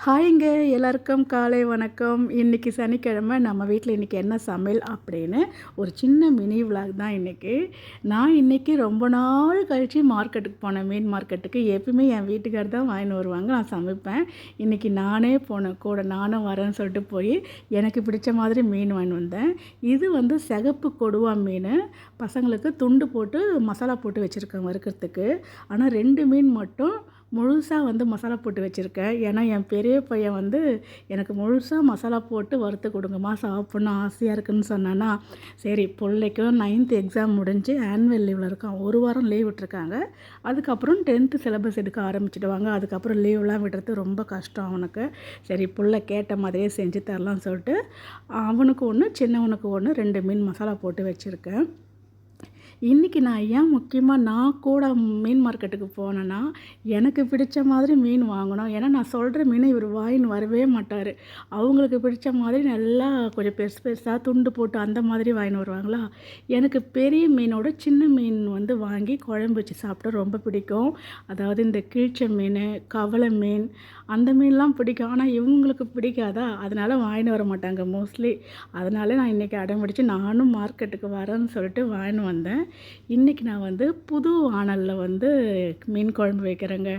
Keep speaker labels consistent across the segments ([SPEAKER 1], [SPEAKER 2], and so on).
[SPEAKER 1] ஹாய்ங்க எல்லாருக்கும் காலை வணக்கம். இன்றைக்கி சனிக்கிழமை நம்ம வீட்டில் இன்றைக்கி என்ன சமையல் அப்படின்னு ஒரு சின்ன மினி விலாக் தான் இன்றைக்கி. நான் இன்றைக்கி ரொம்ப நாள் கழித்து மார்க்கெட்டுக்கு போனேன். மீன் மார்க்கெட்டுக்கு எப்பயுமே என் வீட்டுக்கார் தான் வாங்கின்னு வருவாங்க, நான் சமைப்பேன். இன்றைக்கி நானே போனேன், கூட நானும் வரேன்னு சொல்லிட்டு போய் எனக்கு பிடிச்ச மாதிரி மீன் வாங்கின்னு வந்தேன். இது வந்து சிகப்பு கொடுவா மீன். பசங்களுக்கு துண்டு போட்டு மசாலா போட்டு வச்சுருக்கேன் வறுக்கிறதுக்கு. ஆனால் 2 மீன் மட்டும் முழுசாக வந்து மசாலா போட்டு வச்சுருக்கேன். ஏன்னா என் பெரிய பையன் வந்து எனக்கு முழுசாக மசாலா போட்டு வறுத்து கொடுங்கம்மா, சாப்பிட்ணும் ஆசையாக இருக்குதுன்னு சொன்னான்னா, சரி பிள்ளைக்கும் 9th எக்ஸாம் முடிஞ்சு ஆனுவல் லீவில் இருக்கான். 1 வாரம் லீவ் விட்டுருக்காங்க. அதுக்கப்புறம் 10th சிலபஸ் எடுக்க ஆரம்பிச்சிடுவாங்க. அதுக்கப்புறம் லீவ்லாம் விடுறது ரொம்ப கஷ்டம் அவனுக்கு. சரி பிள்ளை கேட்ட மாதிரியே செஞ்சு தரலான்னு சொல்லிட்டு அவனுக்கு ஒன்று, சின்னவனுக்கு ஒன்று 2 மீன் மசாலா போட்டு வச்சுருக்கேன். இன்றைக்கி நான் ஏன் முக்கியமாக நான் கூட மீன் மார்க்கெட்டுக்கு போனேன்னா, எனக்கு பிடிச்ச மாதிரி மீன் வாங்கணும். ஏன்னா நான் சொல்கிற மீனை இவர் வாங்கின்னு வரவே மாட்டார். அவங்களுக்கு பிடிச்ச மாதிரி நல்லா கொஞ்சம் பெருசு பெருசாக துண்டு போட்டு அந்த மாதிரி வாங்கின்னு வருவாங்களா. எனக்கு பெரிய மீனோட சின்ன மீன் வந்து வாங்கி குழம்பு வச்சு சாப்பிட்டா ரொம்ப பிடிக்கும். அதாவது இந்த கிழிச்ச மீன், கவலை மீன், அந்த மீன்லாம் பிடிக்கும். ஆனால் இவங்களுக்கு பிடிக்காதா, அதனால் வாங்கின்னு வர மாட்டாங்க மோஸ்ட்லி. அதனால் நான் இன்றைக்கி அடம்பிடிச்சு நானும் மார்க்கெட்டுக்கு வரேன்னு சொல்லிட்டு வாங்கின்னு வந்தேன். இன்றைக்கி நான் வந்து புது வாணலில் வந்து மீன் குழம்பு வைக்கிறேங்க.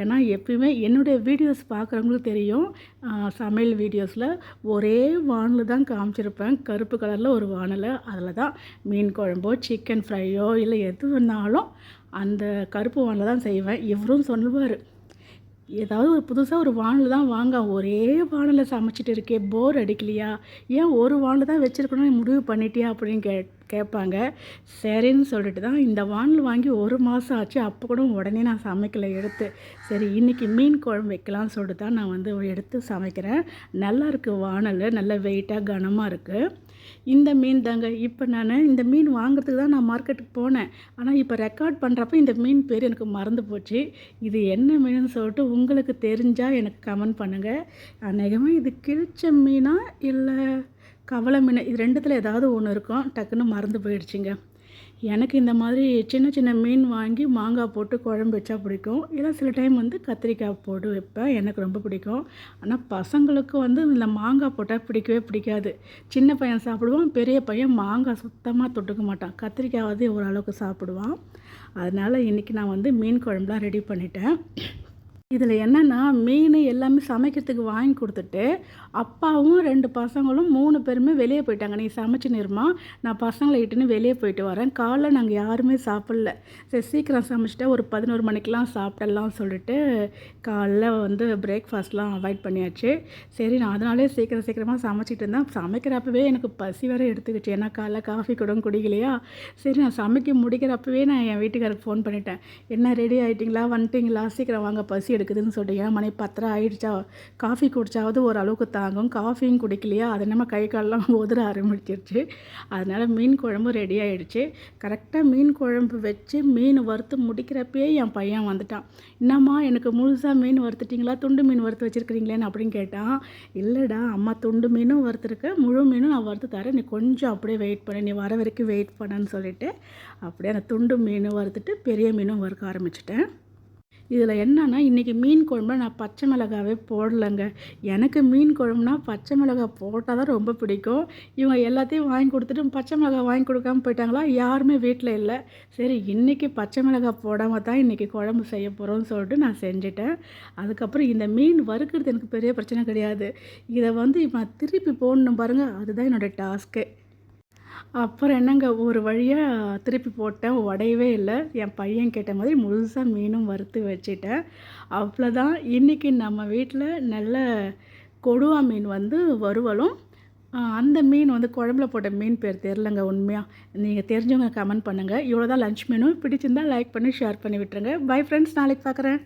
[SPEAKER 1] ஏன்னா எப்பயுமே என்னுடைய வீடியோஸ் பார்க்குறவங்களுக்கு தெரியும், சமையல் வீடியோஸில் ஒரே வாணல் தான் காமிச்சிருப்பேன். கருப்பு கலரில் ஒரு வாணல், அதில் தான் மீன் குழம்போ சிக்கன் ஃப்ரையோ இல்லை எது வேணாலும் அந்த கருப்பு வாணலில் தான் செய்வேன். இவரும் சொல்லுவார், ஏதாவது ஒரு புதுசாக ஒரு வாணல் தான் வாங்க, ஒரே வாணலில் சமைச்சிட்டு இருக்கே, போர் அடிக்கலையா, ஏன் ஒரு வாணல் தான் வச்சுருக்கணும்னு முடிவு பண்ணிட்டியா அப்படின்னு கேட்பாங்க. சரின்னு சொல்லிட்டு தான் இந்த வாணல் வாங்கி 1 மாதம் ஆச்சு. அப்போ கூட உடனே நான் சமைக்கலை எடுத்து. சரி இன்றைக்கி மீன் குழம்பு வைக்கலான்னு சொல்லிட்டு தான் நான் வந்து எடுத்து சமைக்கிறேன். நல்லா இருக்குது வாணல், நல்ல வெயிட்டாக கனமாக இருக்குது. இந்த மீன் தாங்க. இப்போ நான் இந்த மீன் வாங்குறதுக்கு தான் நான் மார்க்கெட்டுக்கு போனேன். ஆனால் இப்போ ரெக்கார்ட் பண்ணுறப்ப இந்த மீன் பேர் எனக்கு மறந்து போச்சு. இது என்ன மீனுன்னு சொல்லிட்டு உங்களுக்கு தெரிஞ்சால் எனக்கு கமெண்ட் பண்ணுங்கள். அநேகமாக இது கிழிச்ச மீனா இல்லை கவலை மீன், இது 2த்தில் ஏதாவது ஒன்று இருக்கும். டக்குன்னு மறந்து போயிடுச்சுங்க. எனக்கு இந்த மாதிரி சின்ன சின்ன மீன் வாங்கி மாங்காய் போட்டு குழம்பு வச்சா பிடிக்கும். இல்லை சில டைம் வந்து கத்திரிக்காய் போட்டு வைப்பேன், எனக்கு ரொம்ப பிடிக்கும். ஆனால் பசங்களுக்கு வந்து இந்த மாங்காய் போட்டால் பிடிக்கவே பிடிக்காது. சின்ன பையன் சாப்பிடுவான், பெரிய பையன் மாங்காய் சுத்தமாக தொட்டுக்க மாட்டான். கத்திரிக்காயாவது ஓரளவுக்கு சாப்பிடுவான். அதனால் இன்றைக்கி நான் வந்து மீன் குழம்புலாம் ரெடி பண்ணிட்டேன். இதில் என்னென்னா, மீன் எல்லாமே சமைக்கிறதுக்கு வாங்கி கொடுத்துட்டு அப்பாவும் 2 பசங்களும் 3 பேருமே வெளியே போயிட்டாங்க. நீ சமைச்சுன்னுருமா, நான் பசங்களை இட்டுன்னு வெளியே போயிட்டு வரேன். காலைல நாங்கள் யாருமே சாப்பிடல. சரி சீக்கிரம் சமைச்சிட்டா ஒரு 11 மணிக்கெலாம் சாப்பிடலாம்னு சொல்லிட்டு காலைல வந்து பிரேக்ஃபாஸ்ட்லாம் அவாய்ட் பண்ணியாச்சு. சரி நான் அதனாலே சீக்கிரமாக சமைச்சிட்டு இருந்தேன். சமைக்கிறப்பவே எனக்கு பசி வேறு எடுத்துக்கிச்சு. ஏன்னா காலைல காஃபி கூட குடிக்கலையா. சரி நான் சமைக்க முடிக்கிறப்பவே நான் என் வீட்டுக்காருக்கு ஃபோன் பண்ணிட்டேன். என்ன ரெடி ஆகிட்டிங்களா, வந்துட்டிங்களா, சீக்கிரம் வாங்க பசி எடுக்குதுன்னு சொல்லிட்டு. ஏன்னா மணி 10:30 ஆகிடுச்சா, காஃபி குடிச்சாவது ஓரளவுக்கு தாங்கும். காஃபியும் குடிக்கலையா, அது நம்ம கை காலெலாம் உதற ஆரம்பிச்சிருச்சு. அதனால் மீன் குழம்பு ரெடி ஆகிடுச்சு. கரெக்டாக மீன் குழம்பு வச்சு மீன் வறுத்து முடிக்கிறப்பயே என் பையன் வந்துட்டான். என்னம்மா எனக்கு முழுசாக மீன் வறுத்துட்டிங்களா, துண்டு மீன் வறுத்து வச்சுருக்கிறீங்களேன்னு அப்படின்னு கேட்டான். இல்லைடா அம்மா, துண்டு மீனும் வறுத்துருக்கேன், முழு மீனும் நான் வறுத்து தரேன், நீ கொஞ்சம் அப்படியே வெயிட் பண்ணு, நீ வர வரைக்கும் வெயிட் பண்ணுன்னு சொல்லிவிட்டு அப்படியே அந்த துண்டு மீனும் வறுத்துட்டு பெரிய மீனும் வறுக்க ஆரம்பிச்சிட்டேன். இதில் என்னன்னா, இன்றைக்கி மீன் குழம்புல நான் பச்சை மிளகாவே போடலைங்க. எனக்கு மீன் குழம்புனா பச்சை மிளகாய் போட்டால் தான் ரொம்ப பிடிக்கும். இவங்க எல்லாத்தையும் வாங்கி கொடுத்துட்டு பச்சை மிளகாய் வாங்கி கொடுக்காம போயிட்டாங்களா, யாருமே வீட்டில் இல்லை. சரி இன்றைக்கி பச்சை மிளகாய் போடாமல் தான் இன்றைக்கி குழம்பு செய்ய போகிறோன்னு சொல்லிட்டு நான் செஞ்சுட்டேன். அதுக்கப்புறம் இந்த மீன் வறுக்கிறது எனக்கு பெரிய பிரச்சனை கிடையாது. இதை வந்து இப்போ நான் திருப்பி போடணும் பாருங்கள், அதுதான் என்னோடய டாஸ்க்கு. அப்புறம் என்னங்க, ஒரு வழியாக திருப்பி போட்டேன், உடையவே இல்லை. என் பையன் கேட்ட மாதிரி முழுசாக மீனும் வறுத்து வச்சுட்டேன். அவ்வளோதான். இன்றைக்கி நம்ம வீட்டில் நல்ல கொடுவா மீன் வந்து வறுவலும், அந்த மீன் வந்து குழம்புல போட்ட மீன் பேர் தெரிலங்க உண்மையாக. நீங்கள் தெரிஞ்சவங்க கமெண்ட் பண்ணுங்கள். இவ்வளோ தான் லன்ச் மெனு. பிடிச்சிருந்தால் லைக் பண்ணி ஷேர் பண்ணி விட்டுருங்க. பை ஃப்ரெண்ட்ஸ், நாளைக்கு பார்க்குறேன்.